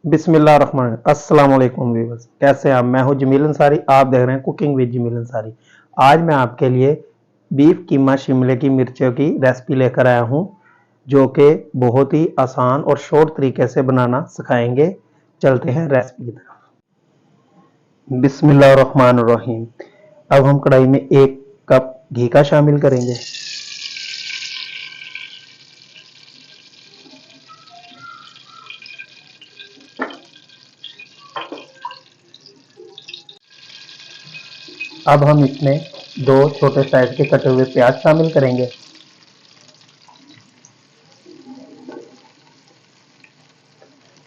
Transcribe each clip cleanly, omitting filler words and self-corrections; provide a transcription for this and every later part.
बिस्मिल्लाहिर्रहमानिर्रहीम। अस्सलाम वालेकुम व्यूअर्स, कैसे हैं आप? मैं हूं जमील अंसारी, आप देख रहे हैं कुकिंग विद जमील अंसारी। आज मैं आपके लिए बीफ कीमा शिमले की मिर्चों की रेसिपी लेकर आया हूं, जो कि बहुत ही आसान और शॉर्ट तरीके से बनाना सिखाएंगे। चलते हैं रेसिपी की तरफ। बिस्मिल्लाहिर्रहमानिर्रहीम। अब हम कढ़ाई में 1 कप घी का शामिल करेंगे। अब हम इसमें 2 छोटे साइज के कटे हुए प्याज शामिल करेंगे।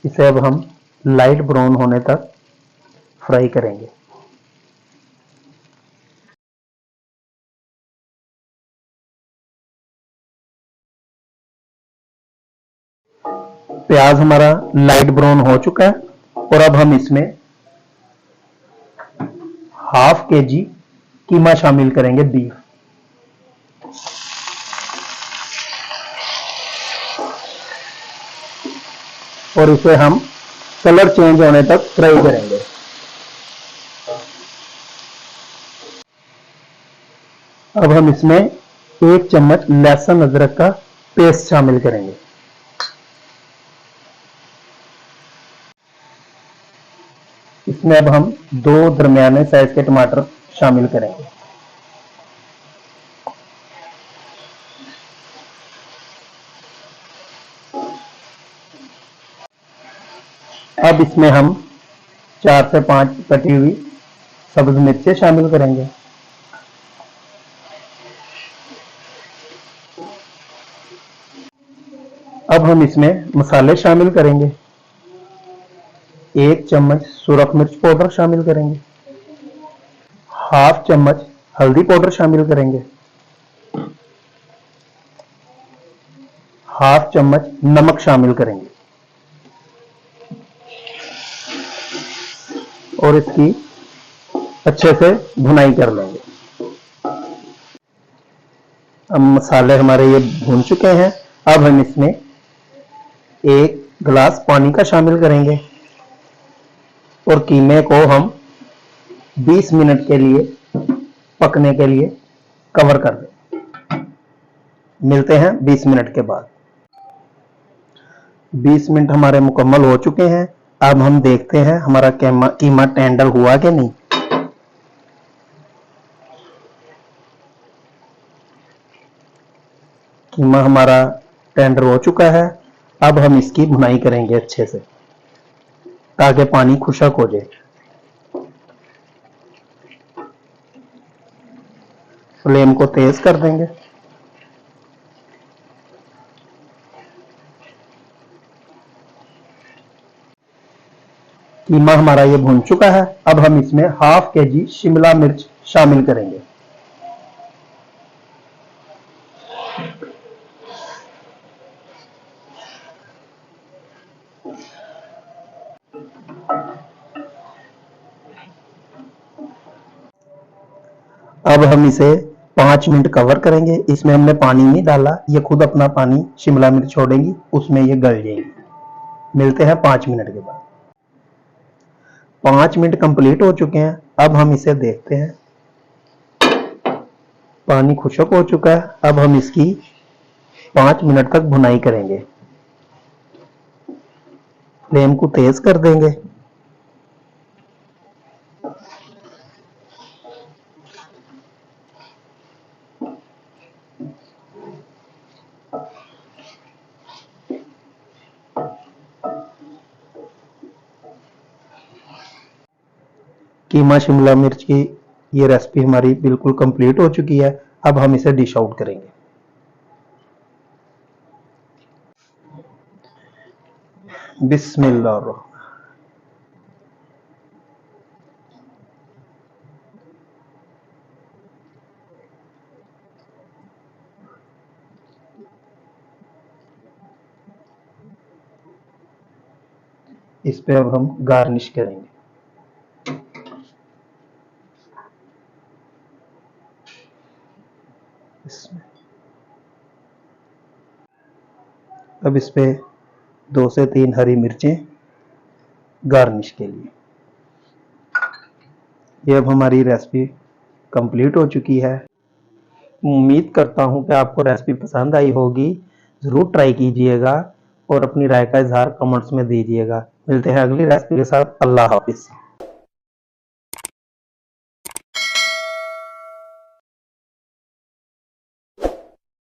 इसे अब हम लाइट ब्राउन होने तक फ्राई करेंगे। प्याज हमारा लाइट ब्राउन हो चुका है और अब हम इसमें ½ kg कीमा शामिल करेंगे, बीफ। और इसे हम कलर चेंज होने तक फ्राई करेंगे। अब हम इसमें 1 चम्मच लहसुन अदरक का पेस्ट शामिल करेंगे। इसमें अब हम 2 दरमियाने साइज के टमाटर शामिल करेंगे। अब इसमें हम 4 से 5 कटी हुई सब्ज मिर्चें शामिल करेंगे। अब हम इसमें मसाले शामिल करेंगे। 1 चम्मच सुरख मिर्च पाउडर शामिल करेंगे। ½ चम्मच हल्दी पाउडर शामिल करेंगे। ½ चम्मच नमक शामिल करेंगे और इसकी अच्छे से भुनाई कर लेंगे। अब मसाले हमारे ये भून चुके हैं। अब हम इसमें 1 गिलास पानी का शामिल करेंगे और कीमे को हम 20 मिनट के लिए पकने के लिए कवर कर दें। मिलते हैं 20 मिनट के बाद। 20 मिनट हमारे मुकम्मल हो चुके हैं। अब हम देखते हैं हमारा कीमा टेंडर हुआ कि नहीं। कीमा हमारा टेंडर हो चुका है। अब हम इसकी भुनाई करेंगे अच्छे से, ताकि पानी खुशक हो जाए। फ्लेम को तेज कर देंगे। कीमा हमारा ये भुन चुका है। अब हम इसमें ½ kg शिमला मिर्च शामिल करेंगे। अब हम इसे 5 मिनट कवर करेंगे। इसमें हमने पानी नहीं डाला, ये खुद अपना पानी शिमला मिर्च छोड़ेंगी, उसमें ये गल जाएगी। मिलते हैं 5 मिनट के बाद। 5 मिनट कंप्लीट हो चुके हैं। अब हम इसे देखते हैं। पानी खुश्क हो चुका है। अब हम इसकी 5 मिनट तक भुनाई करेंगे। फ्लेम को तेज कर देंगे। कीमा शिमला मिर्च की ये रेसिपी हमारी बिल्कुल कंप्लीट हो चुकी है। अब हम इसे डिश आउट करेंगे। बिस्मिल्लाह। इस पे अब हम गार्निश करेंगे। इसमें अब इस पे 2 से 3 हरी मिर्चें गार्निश के लिए। ये अब हमारी रेसिपी कंप्लीट हो चुकी है। उम्मीद करता हूं कि आपको रेसिपी पसंद आई होगी। ज़रूर ट्राई कीजिएगा और अपनी राय का इजहार कमेंट्स में दीजिएगा। मिलते हैं अगली रेसिपी के साथ। अल्लाह हाफिज़।